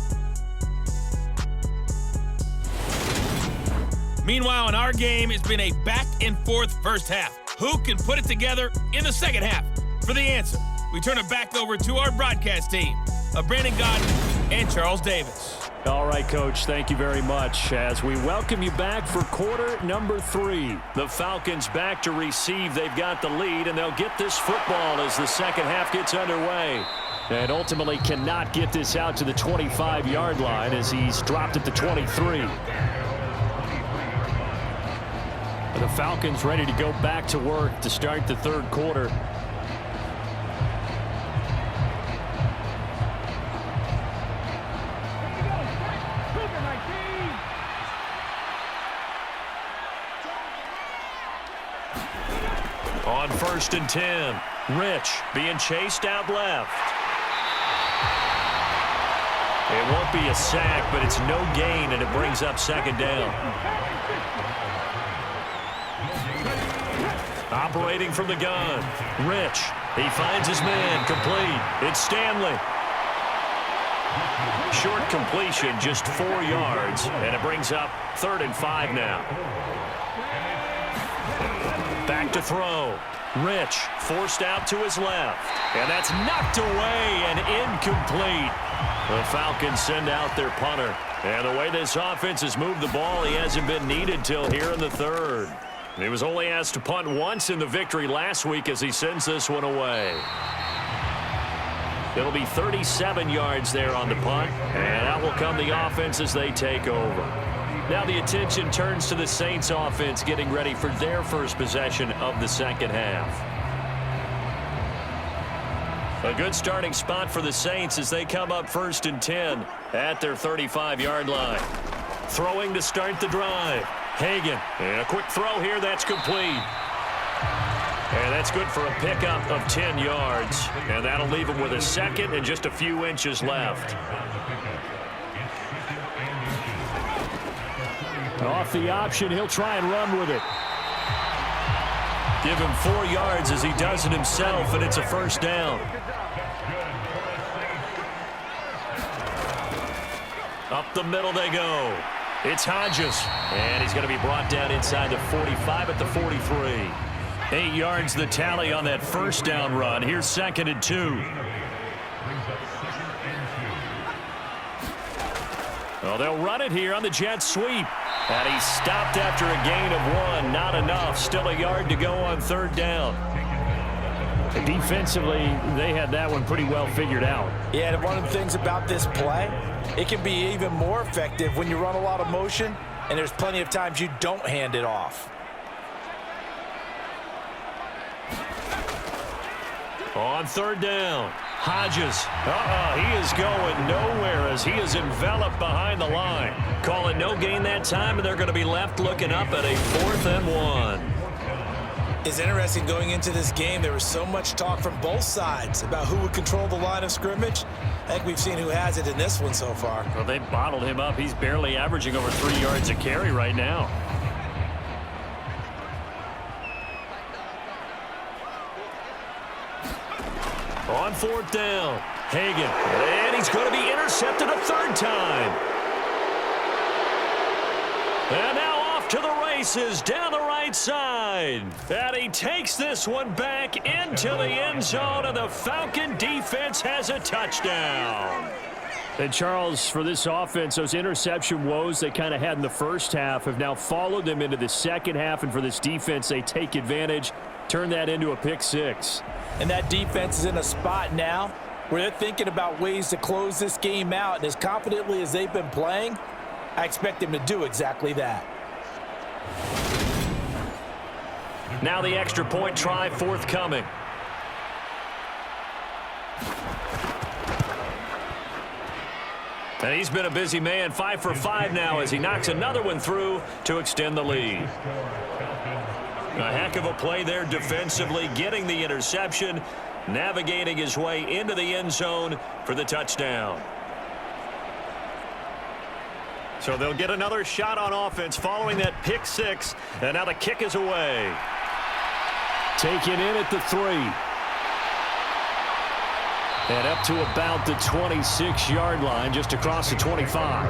Meanwhile, in our game, it's been a back-and-forth first half. Who can put it together in the second half? For the answer, we turn it back over to our broadcast team of Brandon Godden and Charles Davis. All right, Coach, thank you very much. As we welcome you back for quarter number 3. The Falcons back to receive. They've got the lead, and they'll get this football as the second half gets underway. And ultimately cannot get this out to the 25-yard line as he's dropped at the 23. The Falcons ready to go back to work to start the third quarter. On 1st and 10, Rich being chased out left. It won't be a sack, but it's no gain, and it brings up second down. Operating from the gun, Rich. He finds his man, complete. It's Stanley. Short completion, just 4 yards, and it brings up 3rd and 5 now. Back to throw. Rich forced out to his left. And that's knocked away and incomplete. The Falcons send out their punter. And the way this offense has moved the ball, he hasn't been needed till here in the third. He was only asked to punt once in the victory last week as he sends this one away. It'll be 37 yards there on the punt. And out will come the offense as they take over. Now the attention turns to the Saints offense getting ready for their first possession of the second half. A good starting spot for the Saints as they come up 1st and 10 at their 35-yard line. Throwing to start the drive. Hagan, and a quick throw here, that's complete. And that's good for a pickup of 10 yards. And that'll leave him with a second and just a few inches left. Off the option, he'll try and run with it. Give him 4 yards as he does it himself, and it's a first down. Up the middle they go. It's Hodges, and he's going to be brought down inside the 45 at the 43. 8 yards the tally on that first down run. Here's 2nd and 2. Well, they'll run it here on the jet sweep. And he stopped after a gain of 1. Not enough. Still a yard to go on 3rd down. Defensively, they had that one pretty well figured out. Yeah, and one of the things about this play, it can be even more effective when you run a lot of motion, and there's plenty of times you don't hand it off. On 3rd down, Hodges. He is going nowhere as he is enveloped behind the line. Call it no gain that time, and they're going to be left looking up at a 4th and 1. It's interesting going into this game. There was so much talk from both sides about who would control the line of scrimmage. I think we've seen who has it in this one so far. Well, they bottled him up. He's barely averaging over 3 yards a carry right now. On 4th down, Hagan. And he's going to be intercepted a 3rd time. And now off to the races down the right side. And he takes this one back into the end zone, and the Falcon defense has a touchdown. And Charles, for this offense, those interception woes they kind of had in the first half have now followed them into the second half, and for this defense, they take advantage, turn that into a pick 6. And that defense is in a spot now where they're thinking about ways to close this game out, and as confidently as they've been playing, I expect them to do exactly that. Now the extra point try forthcoming. And he's been a busy man, 5 for 5 now as he knocks another one through to extend the lead. A heck of a play there defensively, getting the interception, navigating his way into the end zone for the touchdown. So they'll get another shot on offense following that pick 6, and now the kick is away. Taken in at the 3. And up to about the 26-yard line, just across the 25.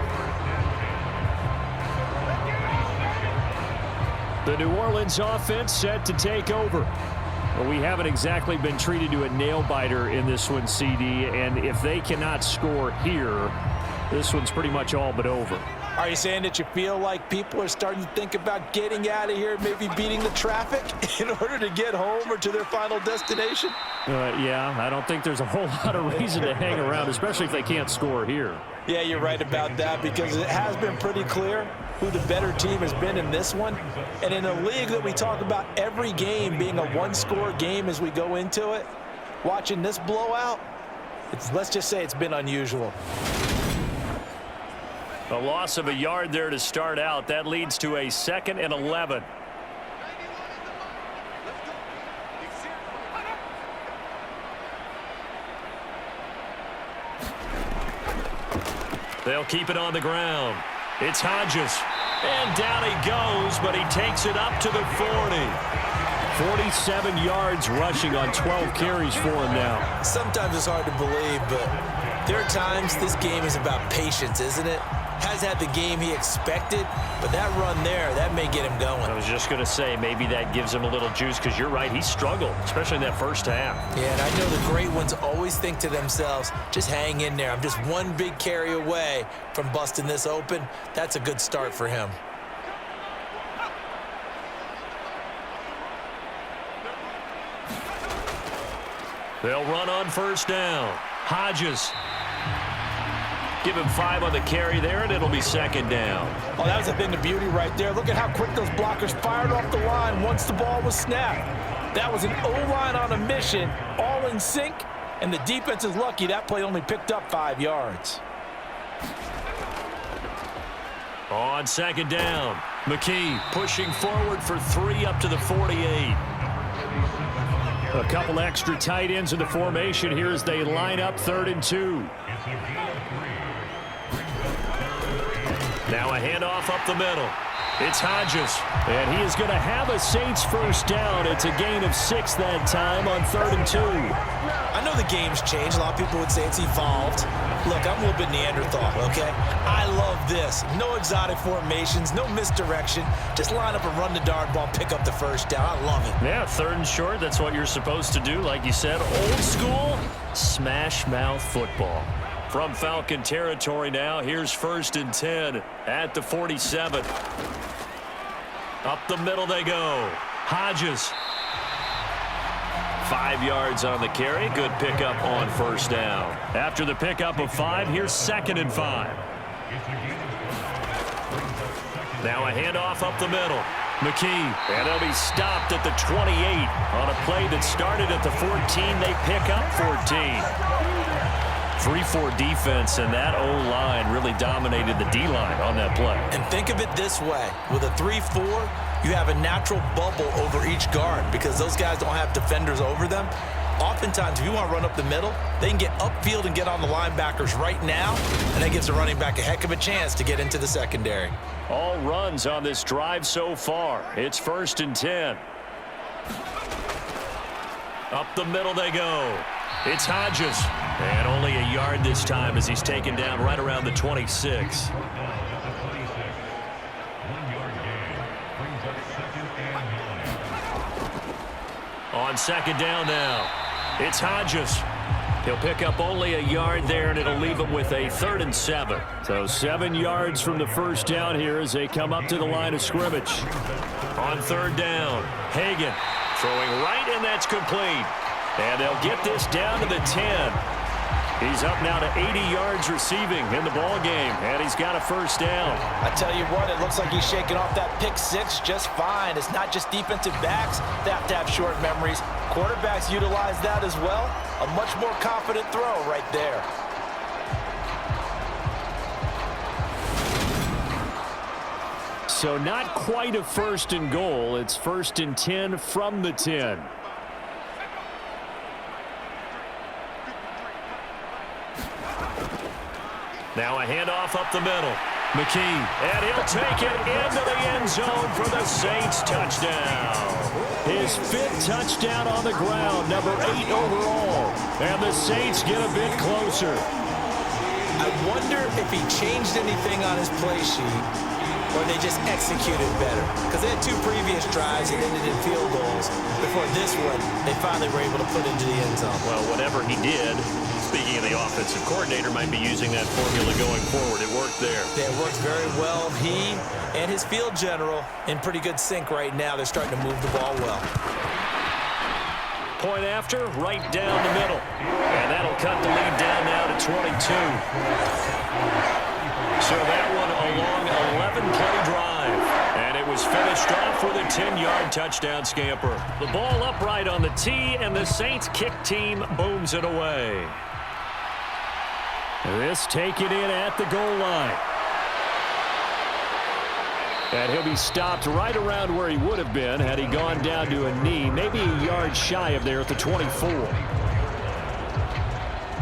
The New Orleans offense set to take over. Well, we haven't exactly been treated to a nail-biter in this one, CD, and if they cannot score here, this one's pretty much all but over. Are you saying that you feel like people are starting to think about getting out of here, maybe beating the traffic in order to get home or to their final destination? Yeah, I don't think there's a whole lot of reason to hang around, especially if they can't score here. Yeah, you're right about that, because it has been pretty clear who the better team has been in this one. And in a league that we talk about every game being a one-score game as we go into it, watching this blowout, let's just say it's been unusual. A loss of a yard there to start out. That leads to a 2nd and 11. They'll keep it on the ground. It's Hodges. And down he goes, but he takes it up to the 40. 47 yards rushing on 12 carries for him now. Sometimes it's hard to believe, but there are times this game is about patience, isn't it? Has had the game he expected, but that run there, that may get him going. I was just going to say, maybe that gives him a little juice, because you're right, he struggled, especially in that first half. Yeah, and I know the great ones always think to themselves, just hang in there. I'm just one big carry away from busting this open. That's a good start for him. They'll run on 1st down. Hodges. Give him 5 on the carry there, and it'll be 2nd down. Oh, that was a thing of beauty right there. Look at how quick those blockers fired off the line once the ball was snapped. That was an O-line on a mission, all in sync, and the defense is lucky that play only picked up 5 yards. On 2nd down, McKee pushing forward for 3 up to the 48. A couple extra tight ends in the formation here as they line up 3rd and 2. Now a handoff up the middle. It's Hodges, and he is going to have a Saints 1st down. It's a gain of 6 that time on 3rd and 2. I know the game's changed. A lot of people would say it's evolved. Look, I'm a little bit Neanderthal, okay? I love this. No exotic formations, no misdirection. Just line up and run the dart ball, pick up the 1st down. I love it. Yeah, 3rd and short, that's what you're supposed to do. Like you said, old school, smash mouth football. From Falcon territory now, here's 1st and 10 at the 47. Up the middle they go. Hodges. 5 yards on the carry. Good pickup on 1st down. After the pickup of 5, here's 2nd and 5. Now a handoff up the middle. McKee, and they'll be stopped at the 28 on a play that started at the 14. They pick up 14. 3-4 defense, and that O-line really dominated the D-line on that play. And think of it this way. With a 3-4, you have a natural bubble over each guard because those guys don't have defenders over them. Oftentimes, if you want to run up the middle, they can get upfield and get on the linebackers right now, and that gives the running back a heck of a chance to get into the secondary. All runs on this drive so far. It's 1st and 10. Up the middle they go. It's Hodges. And only a yard this time as he's taken down right around the 26. On 2nd down now. It's Hodges. He'll pick up only a yard there, and it'll leave him with a 3rd and 7. So 7 yards from the 1st down here as they come up to the line of scrimmage. On 3rd down, Hagan throwing right, and that's complete. And they'll get this down to the 10. He's up now to 80 yards receiving in the ball game, and he's got a 1st down. I tell you what, it looks like he's shaking off that pick 6 just fine. It's not just defensive backs that have to have short memories. Quarterbacks utilize that as well. A much more confident throw right there. So not quite a 1st and goal. It's 1st and 10 from the 10. Now a handoff up the middle. McKee, and he'll take it into the end zone for the Saints touchdown. His 5th touchdown on the ground, number 8 overall. And the Saints get a bit closer. I wonder if he changed anything on his play sheet or they just executed better. Because they had 2 previous drives that ended in field goals. Before this one, they finally were able to put into the end zone. Well, whatever he did, speaking of the offensive coordinator, might be using that formula going forward. It worked there. It worked very well. He and his field general in pretty good sync right now. They're starting to move the ball well. Point after, right down the middle. And that'll cut the lead down now to 22. So that one a long 11-play drive. And it was finished off with a 10-yard touchdown scamper. The ball upright on the tee, and the Saints kick team booms it away. This taken in at the goal line. And he'll be stopped right around where he would have been had he gone down to a knee, maybe a yard shy of there at the 24.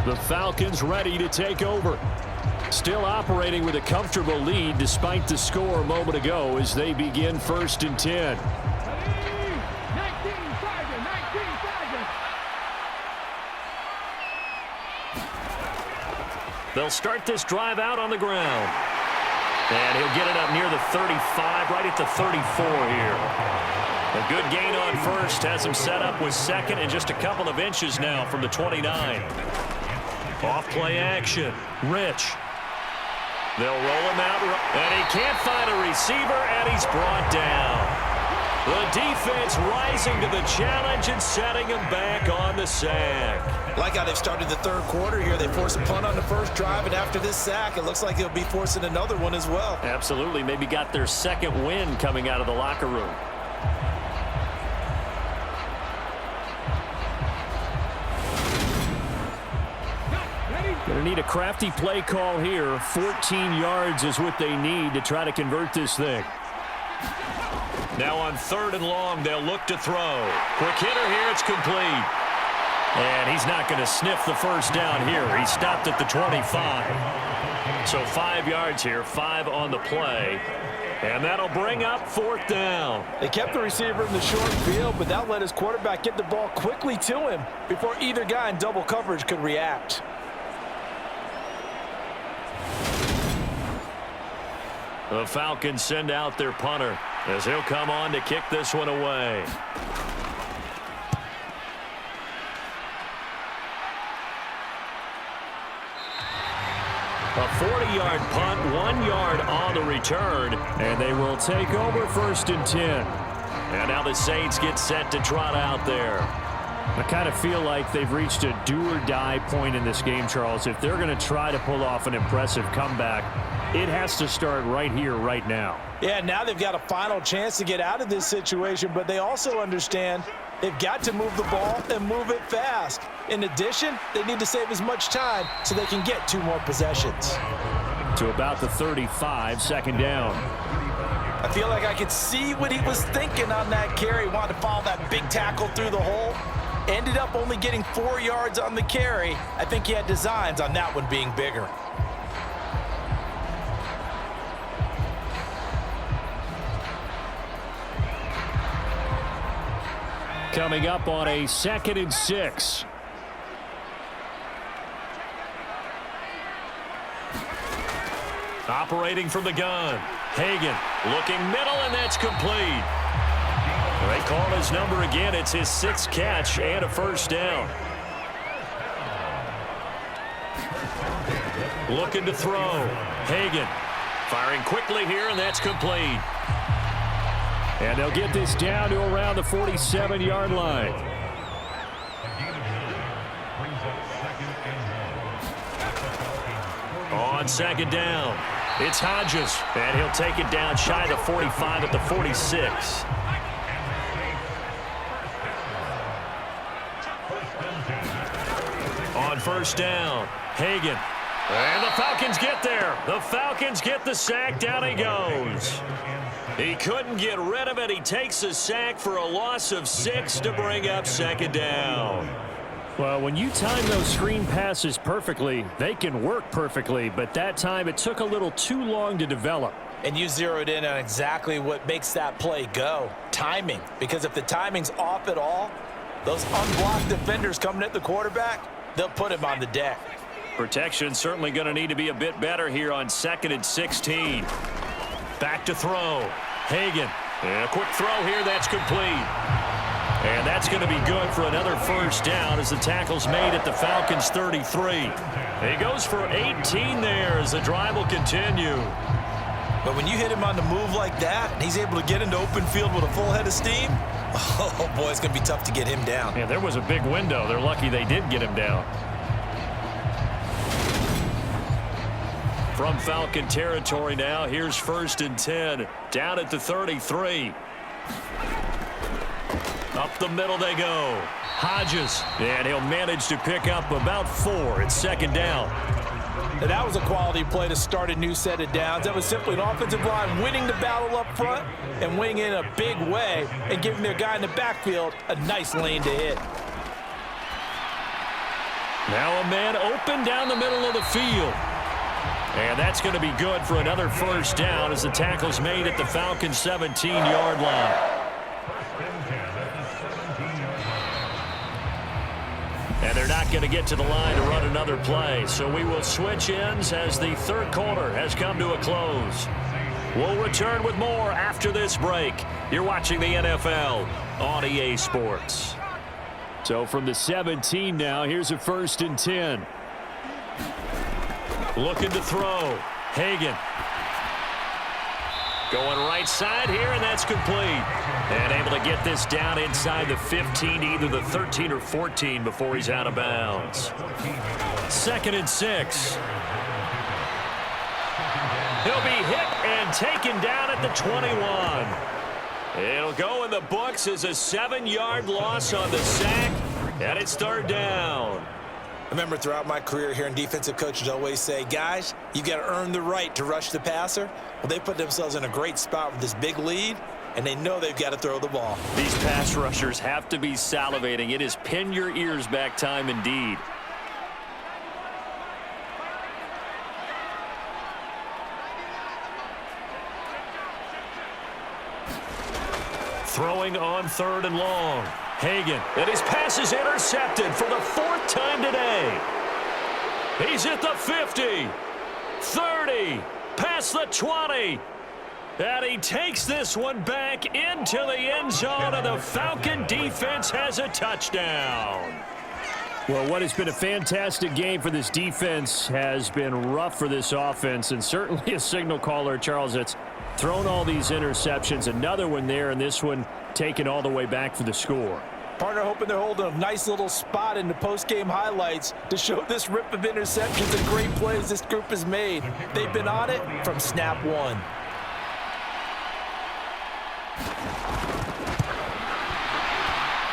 The Falcons ready to take over. Still operating with a comfortable lead despite the score a moment ago as they begin 1st and 10. 19 Chargers, 19 Chargers. They'll start this drive out on the ground. And he'll get it up near the 35, right at the 34 here. A good gain on 1st, has him set up with 2nd and just a couple of inches now from the 29. Off play action, Rich. They'll roll him out, and he can't find a receiver, and he's brought down. The defense rising to the challenge and setting him back on the sack. Like how they've started the 3rd quarter here. They force a punt on the 1st drive, and after this sack, it looks like they'll be forcing another one as well. Absolutely. Maybe got their 2nd win coming out of the locker room. Going to need a crafty play call here. 14 yards is what they need to try to convert this thing. Now on 3rd and long, they'll look to throw. Quick hitter here, it's complete. And he's not going to sniff the 1st down here. He stopped at the 25. So 5 yards here, 5 on the play. And that'll bring up 4th down. They kept the receiver in the short field, but that let his quarterback get the ball quickly to him before either guy in double coverage could react. The Falcons send out their punter as he'll come on to kick this one away. A 40-yard punt, 1 yard on the return, and they will take over 1st and 10. And now the Saints get set to trot out there. I kind of feel like they've reached a do-or-die point in this game, Charles. If they're going to try to pull off an impressive comeback, It has to start right here, right now. Yeah, now they've got a final chance to get out of this situation, but they also understand they've got to move the ball and move it fast. In addition, they need to save as much time so they can get 2 more possessions. To about the 35, second down. I feel like I could see what he was thinking on that carry. Wanted to follow that big tackle through the hole. Ended up only getting 4 yards on the carry. I think he had designs on that one being bigger. Coming up on a 2nd and 6. Operating from the gun. Hagan looking middle, and that's complete. They call his number again. It's his 6th catch and a first down. Looking to throw. Hagan firing quickly here, and that's complete. And they'll get this down to around the 47-yard line. On second down, it's Hodges, and he'll take it down shy of the 45 at the 46. On first down, Hagan. And the Falcons get there. The Falcons get the sack. Down he goes. He couldn't get rid of it. He takes a sack for a loss of 6 to bring up second down. Well, when you time those screen passes perfectly, they can work perfectly. But that time, it took a little too long to develop. And you zeroed in on exactly what makes that play go. Timing. Because if the timing's off at all, those unblocked defenders coming at the quarterback, they'll put him on the deck. Protection certainly going to need to be a bit better here on 2nd and 16. Back to throw. Hagan. And a quick throw here. That's complete. And that's going to be good for another first down as the tackle's made at the Falcons' 33. He goes for 18 there as the drive will continue. But when you hit him on the move like that, and he's able to get into open field with a full head of steam, oh, boy, it's going to be tough to get him down. Yeah, there was a big window. They're lucky they did get him down. From Falcon territory now, here's 1st and 10. Down at the 33. Up the middle they go. Hodges, and he'll manage to pick up about 4 at second down. And that was a quality play to start a new set of downs. That was simply an offensive line winning the battle up front and winning in a big way and giving their guy in the backfield a nice lane to hit. Now a man open down the middle of the field. And that's going to be good for another first down as the tackle's made at the Falcons' 17-yard line. And they're not going to get to the line to run another play. So we will switch ends as the 3rd quarter has come to a close. We'll return with more after this break. You're watching the NFL on EA Sports. So from the 17 now, here's a 1st and 10. Looking to throw. Hagan. Going right side here, and that's complete. And able to get this down inside the 15, either the 13 or 14 before he's out of bounds. 2nd and 6. He'll be hit and taken down at the 21. It'll go in the books as a 7-yard loss on the sack, and it's 3rd down. I remember throughout my career hearing defensive coaches always say, guys, you got to earn the right to rush the passer. Well, they put themselves in a great spot with this big lead, and they know they've got to throw the ball. These pass rushers have to be salivating. It is pin your ears back time indeed. Throwing on 3rd and long. Hagan, and his pass is intercepted for the 4th time today. He's at the 50, 30, past the 20. And he takes this one back into the end zone, and the Falcon defense has a touchdown. Well, what has been a fantastic game for this defense has been rough for this offense, and certainly a signal caller, Charles, that's thrown all these interceptions. Another one there, and this one taken all the way back for the score. Partner hoping they're holding a nice little spot in the post-game highlights to show this rip of interceptions and great plays this group has made. They've been on it from snap one.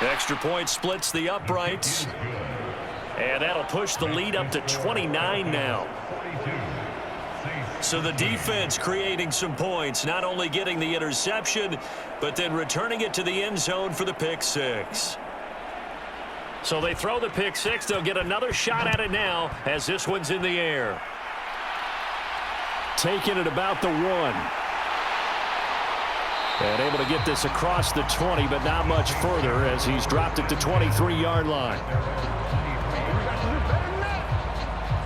Extra point splits the uprights. And that'll push the lead up to 29 now. So the defense creating some points, not only getting the interception, but then returning it to the end zone for the pick six. So they throw the pick six. They'll get another shot at it now as this one's in the air. Taking it about the 1. And able to get this across the 20, but not much further as he's dropped it to 23-yard line.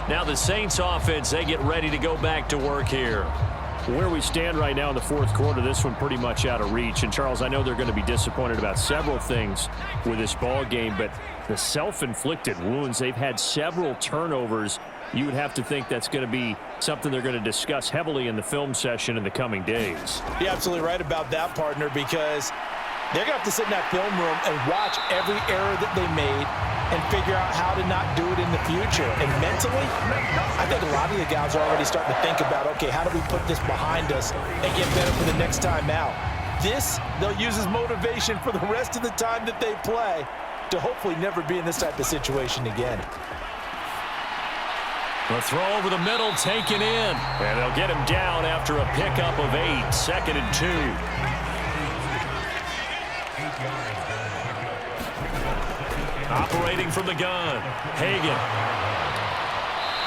Now the Saints offense, they get ready to go back to work here. Where we stand right now in the fourth quarter, this one pretty much out of reach. And, Charles, I know they're going to be disappointed about several things with this ball game, but the self-inflicted wounds, they've had several turnovers. You would have to think that's going to be something they're going to discuss heavily in the film session in the coming days. You're absolutely right about that, partner, because they're going to have to sit in that film room and watch every error that they made and figure out how to not do it in the future. And mentally, I think a lot of the guys are already starting to think about, okay, how do we put this behind us and get better for the next time out? This, they'll use as motivation for the rest of the time that they play to hopefully never be in this type of situation again. The throw over the middle taken in. And they'll get him down after a pickup of 8, 2nd and 2. Operating from the gun, Hagan.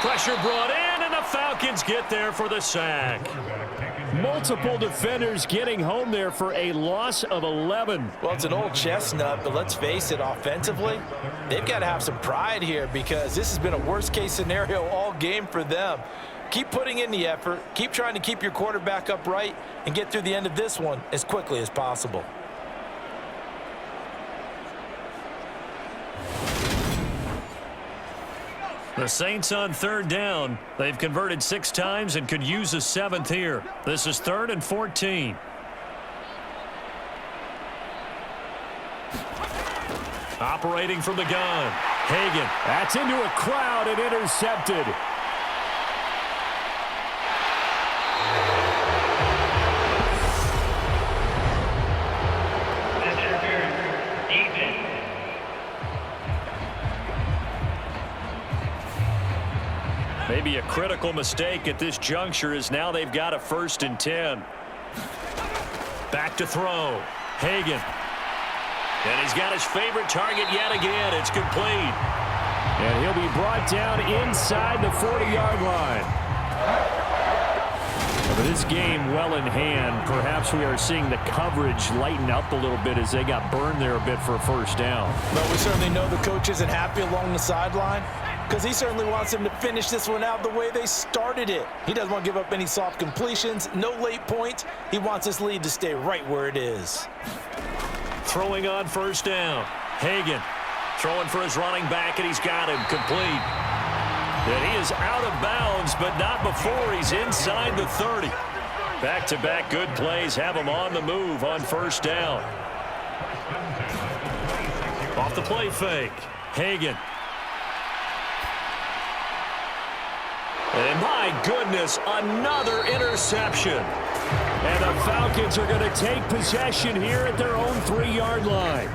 Pressure brought in, and the Falcons get there for the sack. Multiple defenders getting home there for a loss of 11. Well, it's an old chestnut, but let's face it, offensively, they've got to have some pride here because this has been a worst-case scenario all game for them. Keep putting in the effort, keep trying to keep your quarterback upright, and get through the end of this one as quickly as possible. The Saints on 3rd down. They've converted 6 times and could use a 7th here. This is 3rd and 14. Operating from the gun, Hagan. That's into a crowd and intercepted. Maybe a critical mistake at this juncture as now they've got a 1st and 10. Back to throw. Hagan. And he's got his favorite target yet again. It's complete. And he'll be brought down inside the 40-yard line. But this game well in hand. Perhaps we are seeing the coverage lighten up a little bit as they got burned there a bit for a 1st down. But we certainly know the coach isn't happy along the sideline, because he certainly wants them to finish this one out the way they started it. He doesn't want to give up any soft completions, no late points. He wants this lead to stay right where it is. Throwing on 1st down. Hagan throwing for his running back, and he's got him complete. And he is out of bounds, but not before he's inside the 30. Back-to-back good plays have him on the move on 1st down. Off the play fake. Hagan. And my goodness, another interception. And the Falcons are going to take possession here at their own 3-yard line.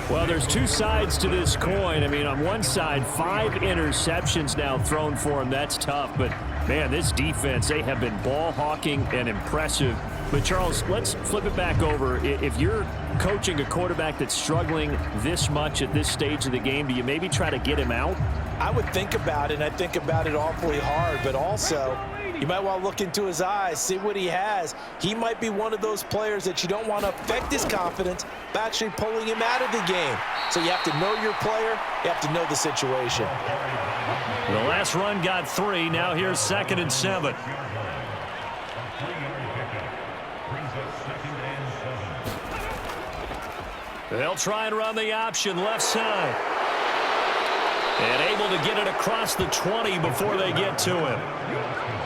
Well, there's 2 sides to this coin. I mean, on one side, 5 interceptions now thrown for him. That's tough. But, man, this defense, they have been ball hawking and impressive. But, Charles, let's flip it back over. If you're coaching a quarterback that's struggling this much at this stage of the game, do you maybe try to get him out? I would think about it, and I think about it awfully hard, but also you might want to look into his eyes, see what he has. He might be one of those players that you don't want to affect his confidence by actually pulling him out of the game. So you have to know your player, you have to know the situation. The last run got 3, now here's 2nd and 7. They'll try and run the option left side. And able to get it across the 20 before they get to him.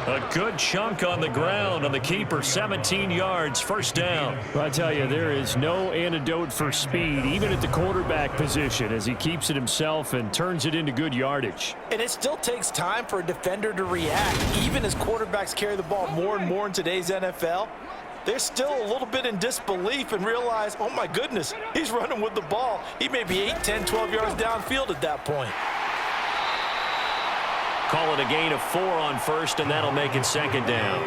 A good chunk on the ground on the keeper, 17 yards, first down. Well, I tell you, there is no antidote for speed, even at the quarterback position, as he keeps it himself and turns it into good yardage. And it still takes time for a defender to react. Even as quarterbacks carry the ball more and more in today's NFL, they're still a little bit in disbelief and realize, oh my goodness, he's running with the ball. He may be 8, 10, 12 yards downfield at that point. Call it a gain of 4 on first, and that'll make it second down.